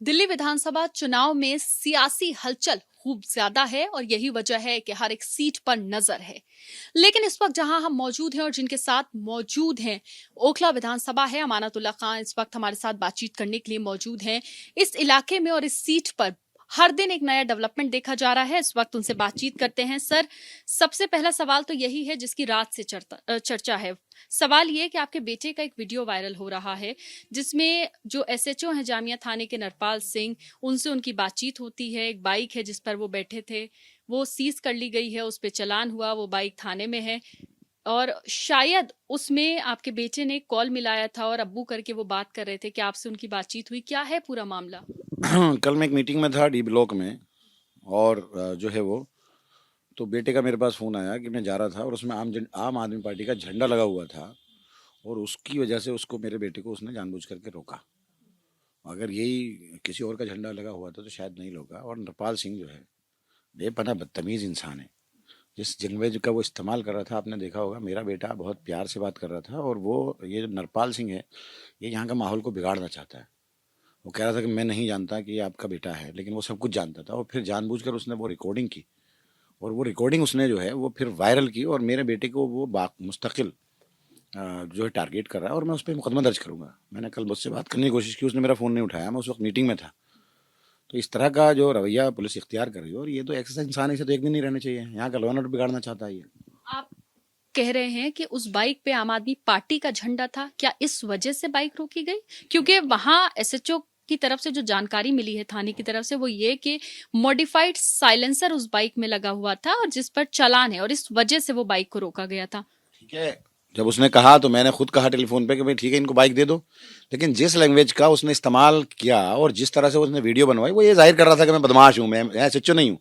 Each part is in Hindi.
दिल्ली विधानसभा चुनाव में सियासी हलचल खूब ज्यादा है और यही वजह है कि हर एक सीट पर नजर है। लेकिन इस वक्त जहां हम मौजूद हैं और जिनके साथ मौजूद हैं, ओखला विधानसभा है। अमानतुल्लाह खान इस वक्त हमारे साथ बातचीत करने के लिए मौजूद हैं। इस इलाके में और इस सीट पर हर दिन एक नया डेवलपमेंट देखा जा रहा है। इस वक्त उनसे बातचीत करते हैं। सर, सबसे पहला सवाल तो यही है जिसकी रात से चर्चा है। सवाल ये कि आपके बेटे का एक वीडियो वायरल हो रहा है जिसमें जो एसएचओ हैं जामिया थाने के नरपाल सिंह, उनसे उनकी बातचीत होती है। एक बाइक है जिस पर वो बैठे थे, वो सीज कर ली गई है, उस पर चालान हुआ, वो बाइक थाने में है और शायद उसमें आपके बेटे ने कॉल मिलाया था और अब्बू करके वो बात कर रहे थे कि आपसे उनकी बातचीत हुई। क्या है पूरा मामला? कल मैं एक मीटिंग में था डी ब्लॉक में। और जो है वो तो बेटे का मेरे पास फ़ोन आया कि मैं जा रहा था और उसमें आम आदमी पार्टी का झंडा लगा हुआ था। और उसकी वजह से उसको, मेरे बेटे को, उसने जानबूझ करके रोका। अगर यही किसी और का झंडा लगा हुआ था तो शायद नहीं रोका। और नरपाल सिंह जो है, बेपनाह बदतमीज़ इंसान है। जिस लैंग्वेज का वो इस्तेमाल कर रहा था, आपने देखा होगा। मेरा बेटा बहुत प्यार से बात कर रहा था और वो, ये जो नरपाल सिंह है, ये यहाँ का माहौल को बिगाड़ना चाहता है। वो कह रहा था कि मैं नहीं जानता कि ये आपका बेटा है, लेकिन वो सब कुछ जानता था। और फिर जानबूझकर उसने वो रिकॉर्डिंग की और वो रिकॉर्डिंग उसने जो है वो फिर वायरल की और मेरे बेटे को वो मुस्तकिल जो है टारगेट कर रहा है। और मैं उस पर मुकदमा दर्ज करूँगा। मैंने कल मुझसे बात करने की कोशिश की, उसने मेरा फ़ोन नहीं उठाया। मैं उस वक्त मीटिंग में था। तो इस तरह का जो रवैया पुलिस इख्तियार कर रही है, और ये तो ऐसा इंसान, इसे तो एक दिन नहीं रहना चाहिए। यहाँ का लॉ एंड ऑर्डर बिगाड़ना चाहता है ये। आप कह रहे हैं कि उस बाइक पे आम आदमी पार्टी का झंडा था, क्या इस वजह से बाइक रोकी गई? क्योंकि वहां एसएचओ की तरफ से जो जानकारी मिली है थाने की तरफ से वो ये कि मॉडिफाइड साइलेंसर उस बाइक में लगा हुआ था और जिस पर चालान है और इस वजह से वो बाइक को रोका गया था। ठीक है, जब उसने कहा तो मैंने खुद कहा टेलीफोन पे कि भाई ठीक है, इनको बाइक दे दो। लेकिन जिस लैंग्वेज का उसने इस्तेमाल किया और जिस तरह से उसने वीडियो बनवाई, वो ये जाहिर कर रहा था कि मैं बदमाश हूँ, मैं सच्चो नहीं हूँ,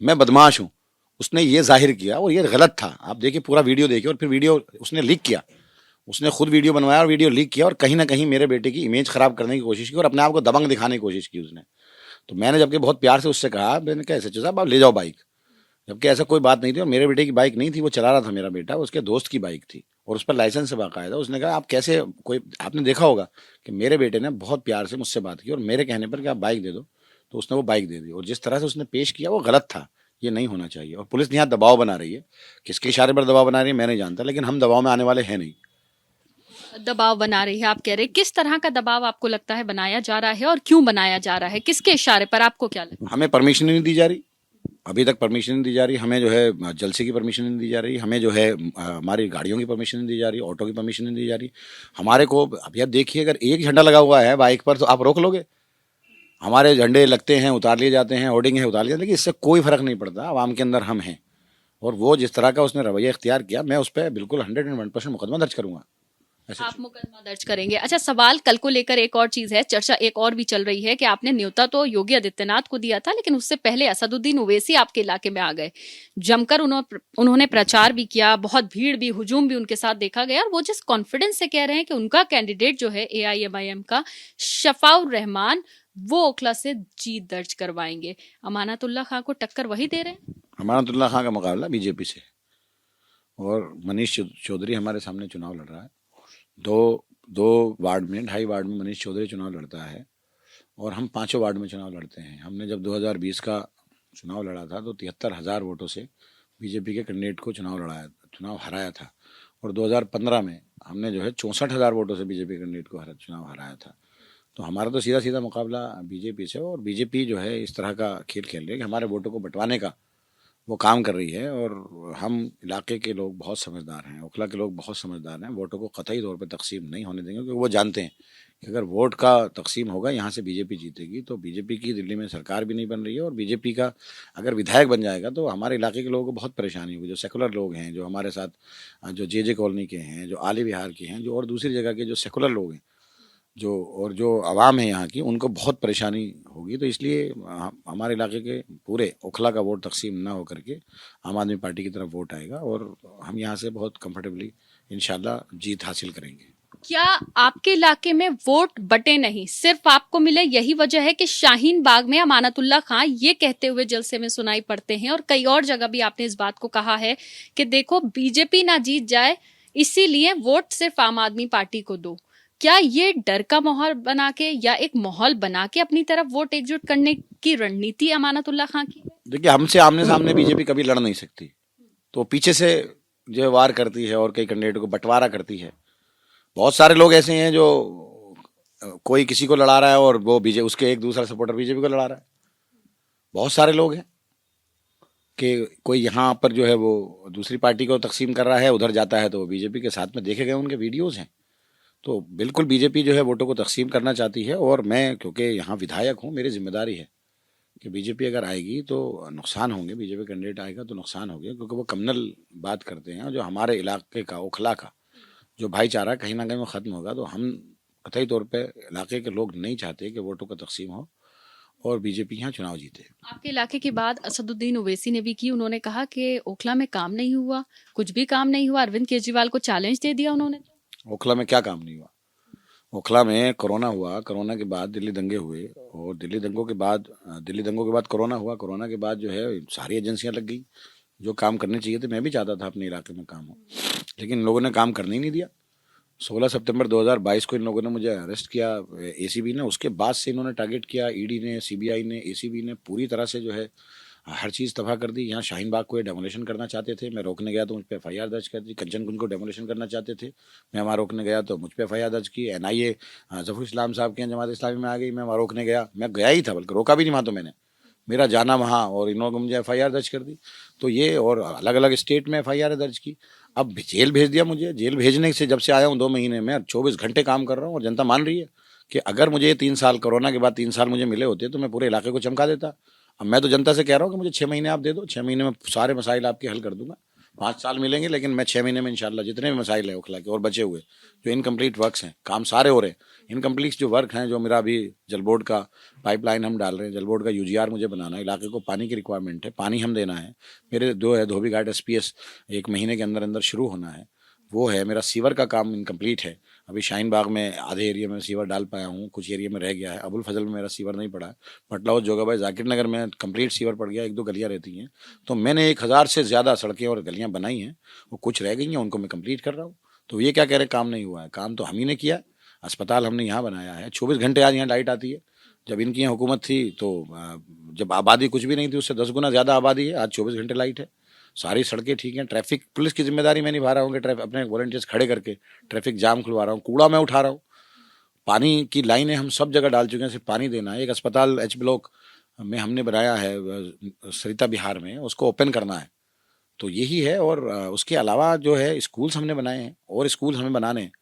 मैं बदमाश हूँ। उसने ये जाहिर किया और ये गलत था। आप देखिए, पूरा वीडियो देखिए। और फिर वीडियो उसने लीक किया। उसने खुद वीडियो बनवाया और वीडियो लीक किया और कहीं ना कहीं मेरे बेटे की इमेज खराब करने की कोशिश की और अपने आप को दबंग दिखाने की कोशिश की उसने। तो मैंने जबकि बहुत प्यार से उससे कहा, मैंने कहा सच्चो साहब आप ले जाओ बाइक। जबकि ऐसा कोई बात नहीं थी और मेरे बेटे की बाइक नहीं थी, वो चला रहा था मेरा बेटा, उसके दोस्त की बाइक थी और उस पर लाइसेंस से बाकायदा। उसने कहा आप कैसे, कोई, आपने देखा होगा कि मेरे बेटे ने बहुत प्यार से मुझसे बात की और मेरे कहने पर कि आप बाइक दे दो, तो उसने वो बाइक दे दी। और जिस तरह से उसने पेश किया वो गलत था, ये नहीं होना चाहिए। और पुलिस यहाँ दबाव बना रही है। किसके इशारे पर दबाव बना रही है मैं नहीं जानता, लेकिन हम दबाव में आने वाले हैं नहीं। दबाव बना रही है, आप कह रहे हैं। किस तरह का दबाव आपको लगता है बनाया जा रहा है और क्यों बनाया जा रहा है? किसके इशारे पर, आपको क्या लगता हमें परमिशन नहीं दी जा रही, अभी तक परमिशन नहीं दी जा रही। हमें जो है जलसे की परमिशन नहीं दी जा रही। हमें जो है हमारी गाड़ियों की परमिशन नहीं दी जा रही, ऑटो की परमिशन नहीं दी जा रही। हमारे को अभी आप देखिए, अगर एक झंडा लगा हुआ है बाइक पर तो आप रोक लोगे। हमारे झंडे लगते हैं, उतार लिए जाते हैं, होर्डिंग है, उतार लिए जाते हैं, लेकिन इससे कोई फर्क नहीं पड़ता। आवाम के अंदर हम हैं। और वो जिस तरह का उसने रवैया इख्तियार किया, मैं उस पर बिल्कुल 101% मुकदमा दर्ज करूंगा। ऐसे है? आप मुकदमा दर्ज करेंगे? अच्छा, सवाल कल को लेकर एक और चीज है, चर्चा एक और भी चल रही है कि आपने न्योता तो योगी आदित्यनाथ को दिया था, लेकिन उससे पहले असदुद्दीन ओवैसी आपके इलाके में आ गए। जमकर उन्होंने प्रचार भी किया, बहुत भीड़ भी, हुजूम भी उनके साथ देखा गया। और वो जिस कॉन्फिडेंस से कह रहे हैं कि उनका कैंडिडेट जो है एआईएमआईएम का शफाउर रहमान, वो ओखला से जीत दर्ज करवाएंगे। अमानतुल्लाह खान को टक्कर वही दे रहे हैं? अमानतुल्लाह खां का मुकाबला बीजेपी से। और मनीष चौधरी हमारे सामने चुनाव लड़ रहा है। दो दो वार्ड में, 2.5 वार्ड में मनीष चौधरी चुनाव लड़ता है और हम 5 वार्ड में चुनाव लड़ते हैं। हमने जब 2020 का चुनाव लड़ा था तो 73,000 वोटों से बीजेपी के कैंडिडेट को चुनाव हराया था। और 2015 में हमने जो है 64,000 वोटों से बीजेपी कैंडिडेट को चुनाव हराया था। तो हमारा तो सीधा सीधा मुकाबला बीजेपी से। और बीजेपी जो है इस तरह का खेल खेल रही है कि हमारे वोटों को बंटवाने का वो काम कर रही है। और हम इलाके के लोग बहुत समझदार हैं, ओखला के लोग बहुत समझदार हैं। वोटों को कतई तौर पे तकसीम नहीं होने देंगे, क्योंकि वो जानते हैं कि अगर वोट का तकसीम होगा, यहाँ से बीजेपी जीतेगी। तो बीजेपी की दिल्ली में सरकार भी नहीं बन रही है और बीजेपी का अगर विधायक बन जाएगा तो हमारे इलाके के लोगों को बहुत परेशानी होगी। जो सेकुलर लोग हैं, जो हमारे साथ जो जे कॉलोनी के हैं, जो आली विहार के हैं, जो और दूसरी जगह के जो सेकुलर लोग हैं, जो आवाम है यहाँ की, उनको बहुत परेशानी होगी। तो इसलिए हमारे इलाके के पूरे ओखला का वोट तकसीम ना हो करके आम आदमी पार्टी की तरफ वोट आएगा और हम यहाँ से बहुत कंफर्टेबली इंशाल्लाह जीत हासिल करेंगे। क्या आपके इलाके में वोट बटे नहीं, सिर्फ आपको मिले, यही वजह है कि शाहीन बाग में अमानतुल्लाह खान ये कहते हुए जलसे में सुनाई पड़ते हैं और कई और जगह भी आपने इस बात को कहा है कि देखो बीजेपी ना जीत जाए, इसीलिए वोट सिर्फ आम आदमी पार्टी को दो। क्या ये डर का माहौल बना के या एक माहौल बना के अपनी तरफ वोट एकजुट करने की रणनीति अमानतुल्लाह खान की है? देखिए, हमसे आमने सामने बीजेपी कभी लड़ नहीं सकती, तो पीछे से जो है वार करती है और कई कैंडिडेट को बंटवारा करती है। बहुत सारे लोग ऐसे हैं जो कोई किसी को लड़ा रहा है और वो बीजे उसके एक दूसरा सपोर्टर बीजेपी को लड़ा रहा है। बहुत सारे लोग हैं कि कोई यहाँ पर जो है वो दूसरी पार्टी को तकसीम कर रहा है, उधर जाता है तो वो बीजेपी के साथ में देखे गए उनके वीडियोज हैं। तो बिल्कुल बीजेपी जो है वोटों को तकसीम करना चाहती है, और मैं क्योंकि यहाँ विधायक हूँ, मेरी जिम्मेदारी है कि बीजेपी अगर आएगी तो नुकसान होंगे, बीजेपी कैंडिडेट आएगा तो नुकसान होंगे, क्योंकि वो कम्युनल बात करते हैं, जो हमारे इलाके का ओखला का जो भाईचारा कहीं ना कहीं वो ख़त्म होगा। तो हम कतई तौर पे इलाके के लोग नहीं चाहते कि वोटों का तकसीम हो और बीजेपी यहाँ चुनाव जीते। आपके इलाके की बात असदुद्दीन ओवैसी ने भी की। उन्होंने कहा कि ओखला में काम नहीं हुआ, कुछ भी काम नहीं हुआ। अरविंद केजरीवाल को चैलेंज दे दिया उन्होंने। ओखला में क्या काम नहीं हुआ? ओखला में कोरोना हुआ, कोरोना के बाद दिल्ली दंगे हुए, और दिल्ली दंगों के बाद कोरोना हुआ, कोरोना के बाद जो है सारी एजेंसियां लग गई जो काम करने चाहिए थे। मैं भी चाहता था अपने इलाके में काम हो, लेकिन इन लोगों ने काम करने ही नहीं दिया। 16 सितंबर 2022 को इन लोगों ने मुझे अरेस्ट किया, एसीबी ने। उसके बाद से इन्होंने टारगेट किया, ईडी ने, सीबीआई ने, एसीबी ने पूरी तरह से जो है हर चीज़ तबाह कर दी। यहाँ शाहीन बाग को ये डेमोलेशन करना चाहते थे, मैं रोकने गया तो मुझ पर एफआईआर दर्ज कर दी। कंचन कुंज को डेमोलेशन करना चाहते थे, मैं वहाँ रोकने गया तो मुझ पर एफआईआर दर्ज की। एनआईए जफर इस्लाम साहब के यहाँ जमात इस्लामी में आ गई, मैं वहाँ रोकने गया, मैं गया ही था, बल्कि रोका भी नहीं वहाँ तो मैंने, मेरा जाना वहाँ, और इन लोगों ने मुझे एफआईआर दर्ज कर दी। तो ये, और अलग अलग स्टेट में एफआईआर दर्ज की। अब जेल भेज दिया मुझे। जेल भेजने से जब से आया हूँ 2 महीने में 24 घंटे काम कर रहा हूँ, और जनता मान रही है कि अगर मुझे 3 साल, कोरोना के बाद 3 साल मुझे मिले होते तो मैं पूरे इलाके को चमका देता। अब मैं तो जनता से कह रहा हूँ कि मुझे 6 महीने आप दे दो, 6 महीने में सारे मसाइल आपके हल कर दूंगा। 5 साल मिलेंगे, लेकिन मैं 6 महीने में इंशाल्लाह जितने भी मसाइल हैं ओखला के और बचे हुए जो इनकम्प्लीट वर्क्स हैं, काम सारे हो रहे हैं। इनकम्प्लीट जो वर्क हैं, जो मेरा अभी जल बोर्ड का पाइपलाइन हम डाल रहे हैं, जल बोर्ड का यूजीआर मुझे बनाना है, इलाके को पानी की रिक्वायरमेंट है, पानी हम देना है। मेरे दो है धोबी घाट एसपीएस 1 महीने के अंदर अंदर शुरू होना है, वो है। मेरा सीवर का काम इनकम्प्लीट है। अभी शाहीन बाग में आधे एरिया में सीवर डाल पाया हूँ, कुछ एरिया में रह गया है। अबुल फजल में मेरा सीवर नहीं पड़ा है। पटलाओ, जोगाबाई, जाकिर नगर में कंप्लीट सीवर पड़ गया, 1-2 गलियाँ रहती हैं। तो मैंने 1000 से ज़्यादा सड़कें और गलियाँ बनाई हैं, वो कुछ रह गई हैं, उनको मैं कंप्लीट कर रहा हूँ। तो ये क्या कह रहे काम नहीं हुआ है? काम तो हम ही ने किया। अस्पताल हमने यहाँ बनाया है, 24 घंटे आज यहाँ लाइट आती है। जब इनकी यहाँ हुकूमत थी तो जब आबादी कुछ भी नहीं थी, उससे 10 गुना ज़्यादा आबादी है, आज 24 घंटे लाइट है। सारी सड़कें ठीक हैं। ट्रैफिक पुलिस की जिम्मेदारी मैं निभा रहा हूँ कि अपने वॉलंटियर्स खड़े करके ट्रैफिक जाम खुलवा रहा हूँ, कूड़ा मैं उठा रहा हूँ। पानी की लाइनें हम सब जगह डाल चुके हैं, सिर्फ पानी देना है। एक अस्पताल एच ब्लॉक में हमने बनाया है सरिता बिहार में, उसको ओपन करना है। तो यही है, और उसके अलावा जो है स्कूल्स हमने बनाए हैं और स्कूल हमें बनाने हैं।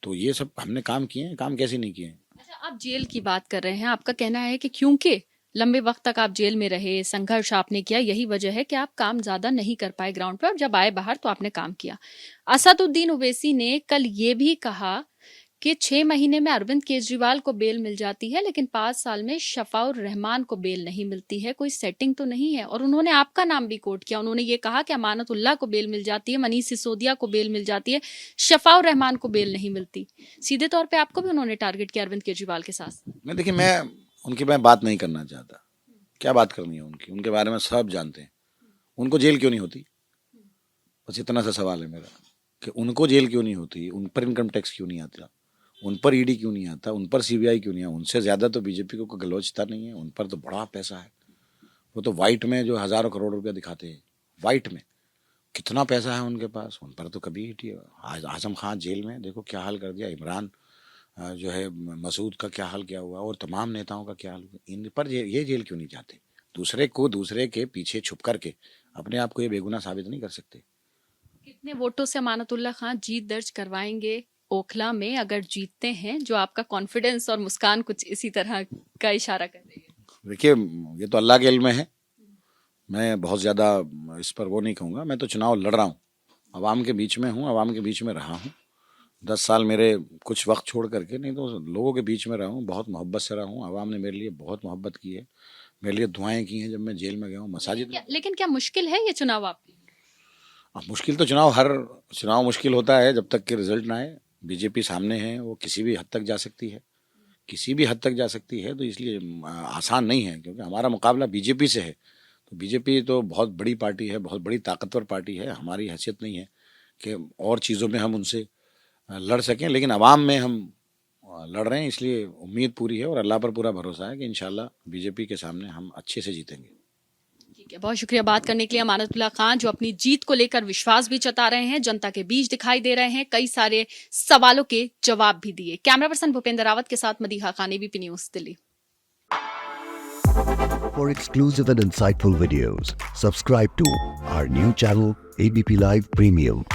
तो ये सब हमने काम किए हैं, काम कैसे नहीं किए हैं। अच्छा, आप जेल की बात कर रहे हैं। आपका कहना है कि क्योंकि लंबे वक्त तक आप जेल में रहे, संघर्ष आपने किया, यही वजह है कि आप काम ज्यादा नहीं कर पाए ग्राउंड पर, और जब आए बाहर तो आपने काम किया। असदुद्दीन ओवैसी ने कल ये भी कहा कि 6 महीने में अरविंद केजरीवाल को बेल मिल जाती है, लेकिन 5 साल में शफाउर रहमान को बेल नहीं मिलती है। कोई सेटिंग तो नहीं है? और उन्होंने आपका नाम भी कोट किया। उन्होंने ये कहा कि अमानतुल्लाह को बेल मिल जाती है, मनीष सिसोदिया को बेल मिल जाती है, शफाउर रहमान को बेल नहीं मिलती। सीधे तौर पे आपको भी उन्होंने टारगेट किया अरविंद केजरीवाल के साथ। मैं देखिए, मैं उनकी मैं बात नहीं करना चाहता। क्या बात करनी है उनकी? उनके बारे में सब जानते हैं। उनको जेल क्यों नहीं होती? बस इतना सा सवाल है मेरा कि उनको जेल क्यों नहीं होती, उन पर इनकम टैक्स क्यों नहीं आता, उन पर ईडी क्यों नहीं आता, उन पर सीबीआई क्यों नहीं है? उनसे ज़्यादा तो बीजेपी को कोई गलोचता नहीं है। उन पर तो बड़ा पैसा है। वो तो वाइट में जो हज़ारों करोड़ रुपया दिखाते हैं, वाइट में कितना पैसा है उनके पास। उन पर तो कभी ईडी। आजम खान जेल में देखो क्या हाल कर दिया, इमरान जो है मसूद का क्या हाल क्या हुआ, और तमाम नेताओं का क्या हाल हुआ। इन पर ये जेल क्यों नहीं जाते? दूसरे के पीछे छुप करके अपने आप को ये बेगुनाह साबित नहीं कर सकते। कितने वोटों से अमानतुल्लाह खान जीत दर्ज करवाएंगे ओखला में, अगर जीतते हैं? जो आपका कॉन्फिडेंस और मुस्कान कुछ इसी तरह का इशारा कर रही है। देखिए, ये तो अल्लाह के इल्म में है। मैं बहुत ज़्यादा इस पर वो नहीं कहूँगा। मैं तो चुनाव लड़ रहा हूँ, आवाम के बीच में हूँ, आवाम के बीच में रहा हूँ। 10 साल मेरे कुछ वक्त छोड़ करके, नहीं तो लोगों के बीच में रहा हूँ, बहुत मोहब्बत से रहा हूँ। आवाम ने मेरे लिए बहुत मोहब्बत की है, मेरे लिए दुआएं की हैं जब मैं जेल में गया हूँ, मसाजिद में। लेकिन क्या मुश्किल है ये चुनाव आपके? अब मुश्किल तो हर चुनाव मुश्किल होता है जब तक कि रिजल्ट ना आए। बीजेपी सामने है, वो किसी भी हद तक जा सकती है, किसी भी हद तक जा सकती है। तो इसलिए आसान नहीं है, क्योंकि हमारा मुकाबला बीजेपी से है। तो बीजेपी तो बहुत बड़ी पार्टी है, बहुत बड़ी ताकतवर पार्टी है। हमारी हैसियत नहीं है कि और चीज़ों में हम उनसे लड़ सकें, लेकिन आवाम में हम लड़ रहे हैं, इसलिए उम्मीद पूरी है और अल्लाह पर पूरा भरोसा है कि इंशाल्लाह बीजेपी के सामने हम अच्छे से जीतेंगे। ठीक है, बहुत शुक्रिया बात करने के लिए अमानतुल्लाह खान, जो अपनी जीत को लेकर विश्वास भी जता रहे हैं, जनता के बीच दिखाई दे रहे हैं, कई सारे सवालों के जवाब भी दिए। कैमरा पर्सन भूपेंद्र रावत के साथ Madiha Khan, ABP news, Delhi. For exclusive and insightful videos, subscribe to our new channel ABP Live Premium.